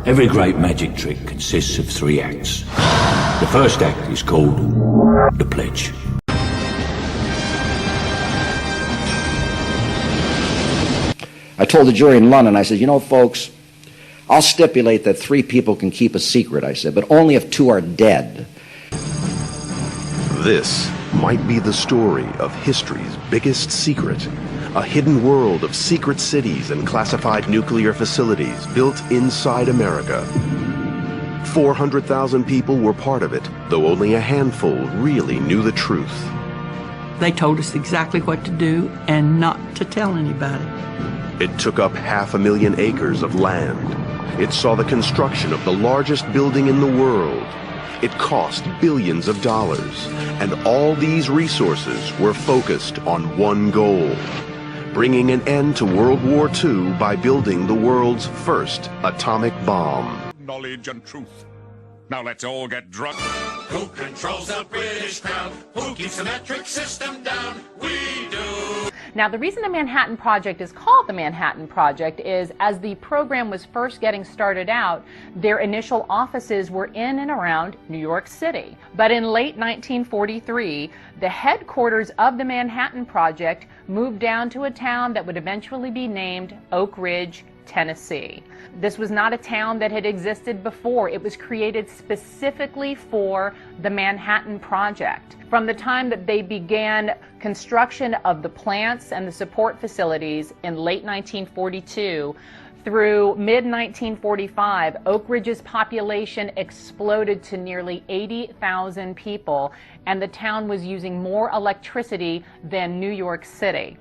Every great magic trick consists of 3 acts. The first act is called the pledge. I told the jury in London, I said, you know, folks, I'll stipulate that 3 people can keep a secret, I said, but only if 2 are dead. This might be the story of history's biggest secret. A hidden world of secret cities and classified nuclear facilities built inside America. 400,000 people were part of it, though only a handful really knew the truth. They told us exactly what to do and not to tell anybody. It took up 500,000 acres of land. It saw the construction of the largest building in the world. It cost billions of dollars, and all these resources were focused on one goal: bringing an end to World War II by building the world's first atomic bomb. Knowledge and truth. Now let's all get drunk. Who controls the British crown? Who keeps the metric system down? We do. Now, the reason the Manhattan Project is called the Manhattan Project is, as the program was first getting started out, their initial offices were in and around New York City. But in late 1943, the headquarters of the Manhattan Project moved down to a town that would eventually be named Oak Ridge, Tennessee. This was not a town that had existed before. It was created specifically for the Manhattan Project. From the time that they began construction of the plants and the support facilities in late 1942 through mid-1945, Oak Ridge's population exploded to nearly 80,000 people, and the town was using more electricity than New York City.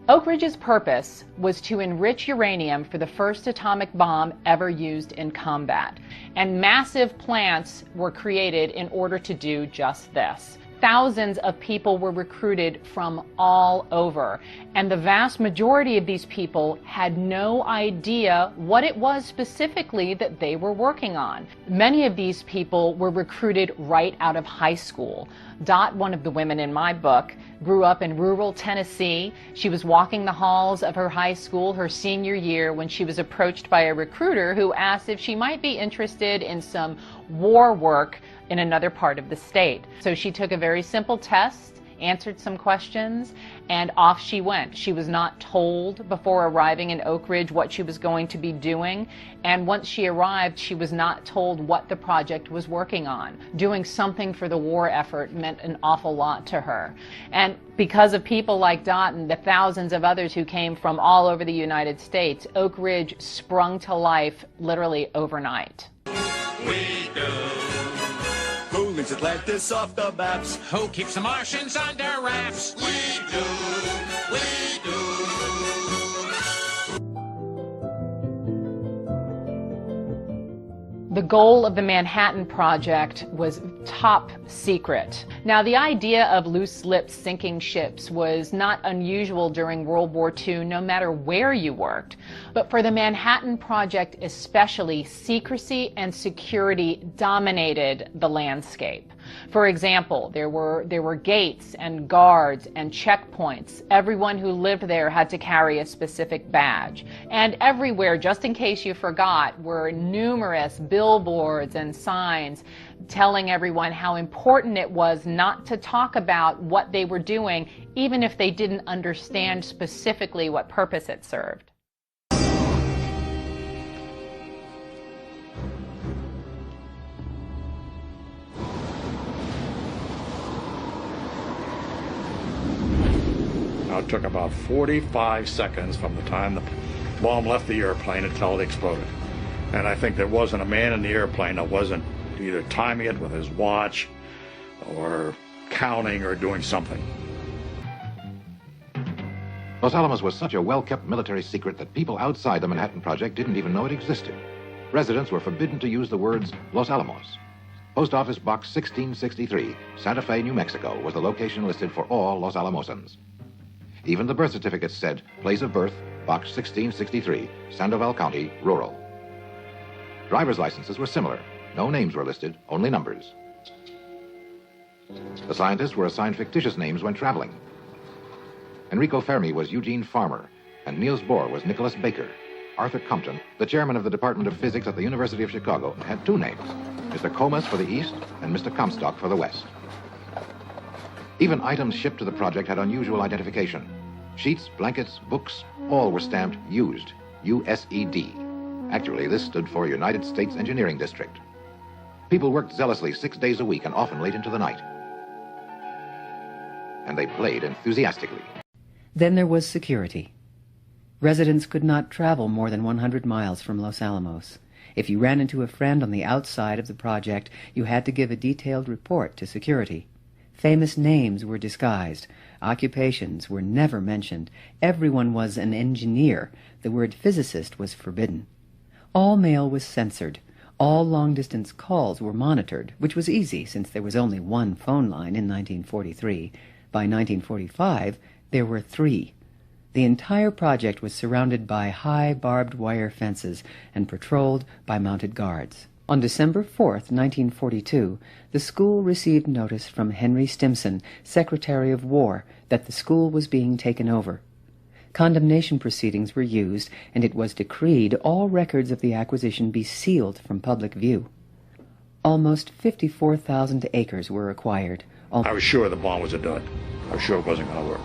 Oak Ridge's purpose was to enrich uranium for the first atomic bomb ever used in combat, and massive plants were created in order to do just this. Thousands of people were recruited from all over, and the vast majority of these people had no idea what it was specifically that they were working on. Many of these people were recruited right out of high school. Dot, one of the women in my book, grew up in rural Tennessee. She was walking the halls of her high school her senior year when she was approached by a recruiter who asked if she might be interested in some war work in another part of the state. So she took a very simple test, answered some questions, and off she went. She was not told before arriving in Oak Ridge what she was going to be doing, and once she arrived, she was not told what the project was working on. Doing something for the war effort meant an awful lot to her. And because of people like Dot and the thousands of others who came from all over the United States, Oak Ridge sprung to life literally overnight. We do. Who leaves Atlantis off the maps? Who keeps the Martians under wraps? We do. We do. The goal of the Manhattan Project was top secret. Now, the idea of loose lips sinking ships was not unusual during World War II, no matter where you worked. But for the Manhattan Project especially, secrecy and security dominated the landscape. For example, there were gates and guards and checkpoints. Everyone who lived there had to carry a specific badge. And everywhere, just in case you forgot, were numerous billboards and signs telling everyone how important it was not to talk about what they were doing, even if they didn't understand specifically what purpose it served. Now, it took about 45 seconds from the time the bomb left the airplane until it exploded. And I think there wasn't a man in the airplane that wasn't either timing it with his watch or counting or doing something. Los Alamos was such a well-kept military secret that people outside the Manhattan Project didn't even know it existed. Residents were forbidden to use the words Los Alamos. Post Office Box 1663, Santa Fe, New Mexico, was the location listed for all Los Alamosans. Even the birth certificates said, place of birth, Box 1663, Sandoval County, rural. Driver's licenses were similar. No names were listed, only numbers. The scientists were assigned fictitious names when traveling. Enrico Fermi was Eugene Farmer, and Niels Bohr was Nicholas Baker. Arthur Compton, the chairman of the Department of Physics at the University of Chicago, had two names, Mr. Comas for the East and Mr. Comstock for the West. Even items shipped to the project had unusual identification. Sheets, blankets, books, all were stamped used, USED. Actually, this stood for United States Engineering District. People worked zealously 6 days a week and often late into the night. And they played enthusiastically. Then there was security. Residents could not travel more than 100 miles from Los Alamos. If you ran into a friend on the outside of the project, you had to give a detailed report to security. Famous names were disguised. Occupations were never mentioned. Everyone was an engineer. The word physicist was forbidden. All mail was censored. All long-distance calls were monitored, which was easy since there was only one phone line in 1943. By 1945, there were 3. The entire project was surrounded by high barbed wire fences and patrolled by mounted guards. On December 4th, 1942, the school received notice from Henry Stimson, Secretary of War, that the school was being taken over. Condemnation proceedings were used, and it was decreed all records of the acquisition be sealed from public view. Almost 54,000 acres were acquired. I was sure the bomb was a dud. I was sure it wasn't going to work.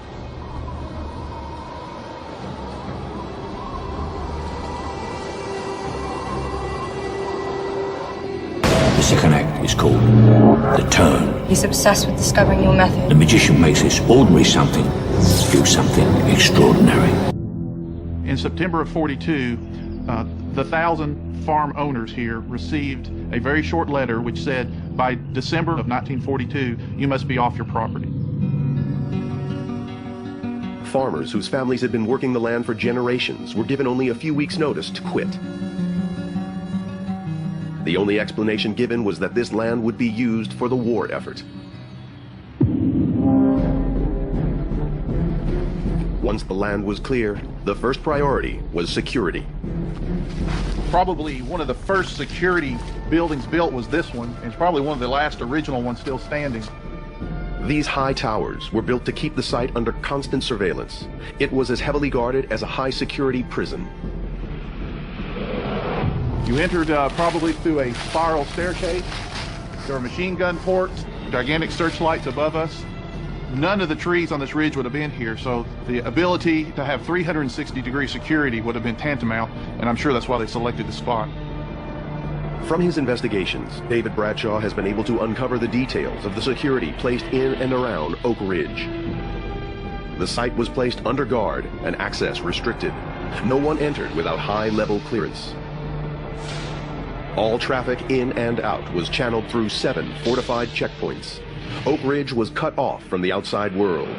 The second act is called The Turn. He's obsessed with discovering your method. The magician makes this ordinary something do something extraordinary. In September of 42, the 1,000 farm owners here received a very short letter which said, by December of 1942, you must be off your property. Farmers whose families had been working the land for generations were given only a few weeks' notice to quit. The only explanation given was that this land would be used for the war effort. Once the land was clear, the first priority was security. Probably one of the first security buildings built was this one, and it's probably one of the last original ones still standing. These high towers were built to keep the site under constant surveillance. It was as heavily guarded as a high-security prison. You entered probably through a spiral staircase. There were machine gun ports, gigantic searchlights above us. None of the trees on this ridge would have been here, so the ability to have 360-degree security would have been tantamount, and I'm sure that's why they selected the spot. From his investigations, David Bradshaw has been able to uncover the details of the security placed in and around Oak Ridge. The site was placed under guard and access restricted. No one entered without high-level clearance. All traffic in and out was channeled through 7 fortified checkpoints. Oak Ridge was cut off from the outside world.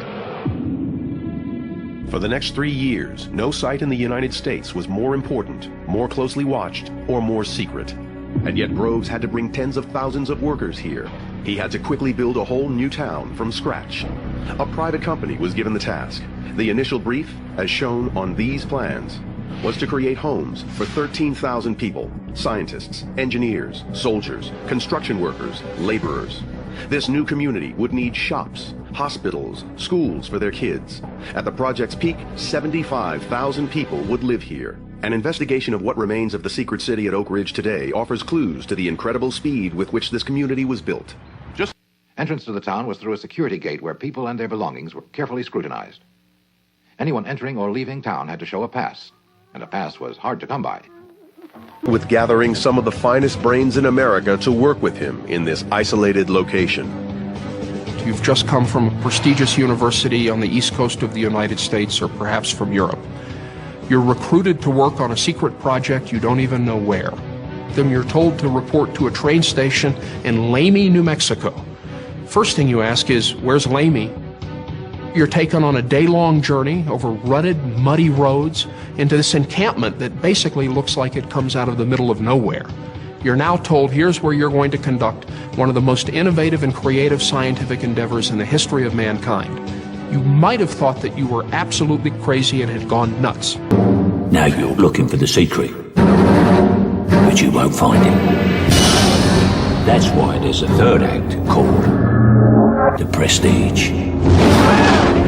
For the next 3 years, no site in the United States was more important, more closely watched, or more secret. And yet Groves had to bring tens of thousands of workers here. He had to quickly build a whole new town from scratch. A private company was given the task. The initial brief, as shown on these plans, was to create homes for 13,000 people, scientists, engineers, soldiers, construction workers, laborers. This new community would need shops, hospitals, schools for their kids. At the project's peak, 75,000 people would live here. An investigation of what remains of the secret city at Oak Ridge today offers clues to the incredible speed with which this community was built. Entrance to the town was through a security gate where people and their belongings were carefully scrutinized. Anyone entering or leaving town had to show a pass, and a pass was hard to come by. With gathering some of the finest brains in America to work with him in this isolated location. You've just come from a prestigious university on the east coast of the United States, or perhaps from Europe. You're recruited to work on a secret project you don't even know where. Then you're told to report to a train station in Lamy, New Mexico. First thing you ask is, where's Lamy? You're taken on a day-long journey over rutted, muddy roads into this encampment that basically looks like it comes out of the middle of nowhere. You're now told, here's where you're going to conduct one of the most innovative and creative scientific endeavors in the history of mankind. You might have thought that you were absolutely crazy and had gone nuts. Now you're looking for the secret, but you won't find it. That's why there's a third act called The Prestige.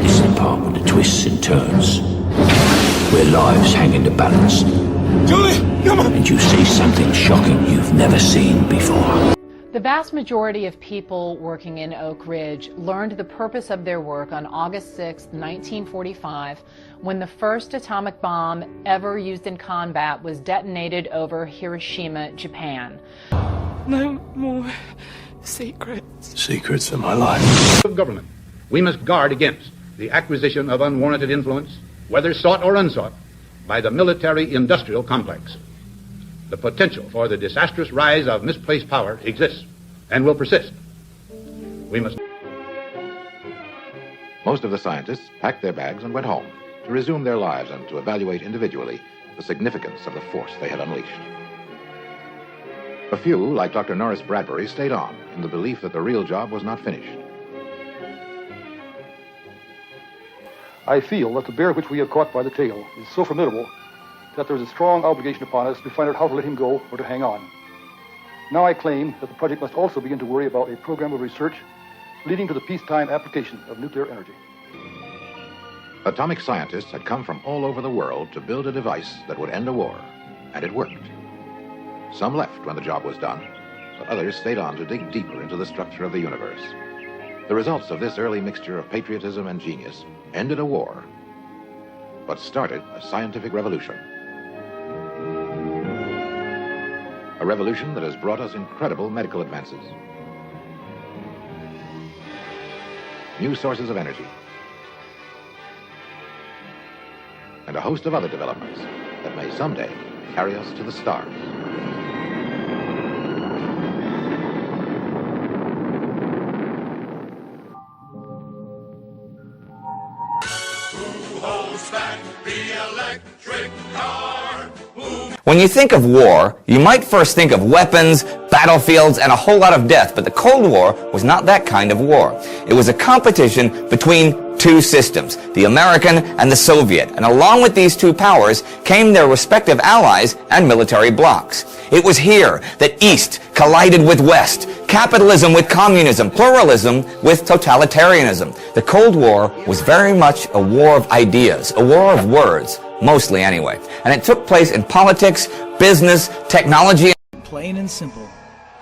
This is the part with the the twists and turns, where lives hang in the balance. Julie, come on! And you see something shocking you've never seen before. The vast majority of people working in Oak Ridge learned the purpose of their work on August 6, 1945, when the first atomic bomb ever used in combat was detonated over Hiroshima, Japan. No more secrets. Secrets of my life. Of government, we must guard against the acquisition of unwarranted influence, whether sought or unsought, by the military-industrial complex. The potential for the disastrous rise of misplaced power exists and will persist. We must. Most of the scientists packed their bags and went home to resume their lives and to evaluate individually the significance of the force they had unleashed. A few, like Dr. Norris Bradbury, stayed on in the belief that the real job was not finished. I feel that the bear which we have caught by the tail is so formidable that there is a strong obligation upon us to find out how to let him go or to hang on. Now I claim that the project must also begin to worry about a program of research leading to the peacetime application of nuclear energy. Atomic scientists had come from all over the world to build a device that would end a war, and it worked. Some left when the job was done, but others stayed on to dig deeper into the structure of the universe. The results of this early mixture of patriotism and genius ended a war, but started a scientific revolution. A revolution that has brought us incredible medical advances, new sources of energy, and a host of other developments that may someday carry us to the stars. When you think of war, you might first think of weapons, battlefields, and a whole lot of death, but the Cold War was not that kind of war. It was a competition between two systems, the American and the Soviet, and along with these two powers came their respective allies and military blocs. It was here that East collided with West, capitalism with communism, pluralism with totalitarianism. The Cold War was very much a war of ideas, a war of words, mostly anyway. And it took place in politics, business, technology. Plain and simple.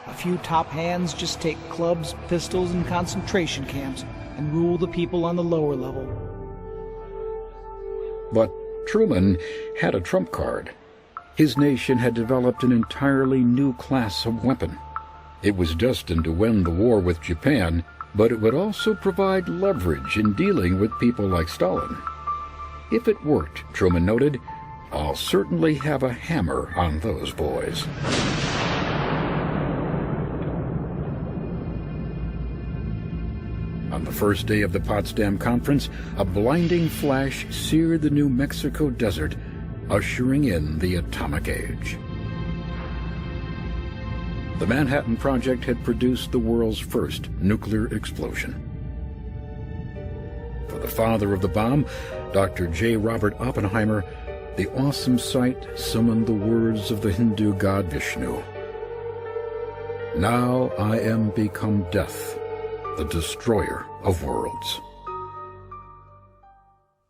A few top hands just take clubs, pistols, and concentration camps and rule the people on the lower level. But Truman had a trump card. His nation had developed an entirely new class of weapon. It was destined to win the war with Japan, but it would also provide leverage in dealing with people like Stalin. If it worked, Truman noted, I'll certainly have a hammer on those boys. On the first day of the Potsdam Conference, a blinding flash seared the New Mexico desert, ushering in the atomic age. The Manhattan Project had produced the world's first nuclear explosion. For the father of the bomb, Dr. J. Robert Oppenheimer, the awesome sight summoned the words of the Hindu god Vishnu. Now I am become death, the destroyer of worlds.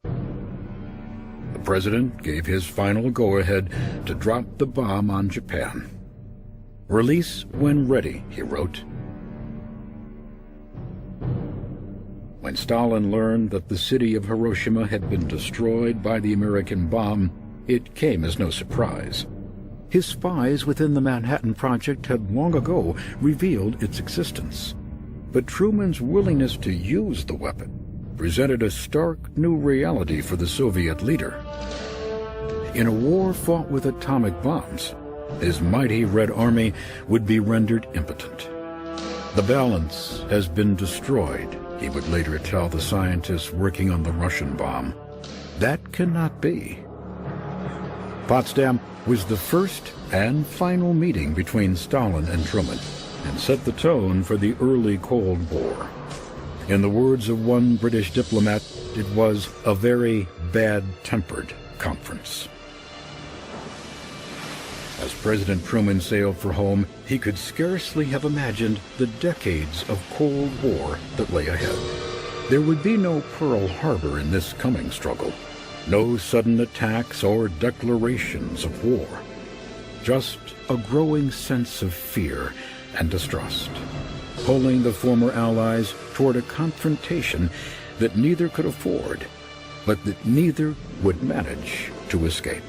The president gave his final go-ahead to drop the bomb on Japan. Release when ready, he wrote. When Stalin learned that the city of Hiroshima had been destroyed by the American bomb, it came as no surprise. His spies within the Manhattan Project had long ago revealed its existence. But Truman's willingness to use the weapon presented a stark new reality for the Soviet leader. In a war fought with atomic bombs, his mighty Red Army would be rendered impotent. The balance has been destroyed, he would later tell the scientists working on the Russian bomb. That cannot be. Potsdam was the first and final meeting between Stalin and Truman, and set the tone for the early Cold War. In the words of one British diplomat, it was a very bad-tempered conference. As President Truman sailed for home, he could scarcely have imagined the decades of Cold War that lay ahead. There would be no Pearl Harbor in this coming struggle. No sudden attacks or declarations of war. Just a growing sense of fear and distrust, pulling the former Allies toward a confrontation that neither could afford, but that neither would manage to escape.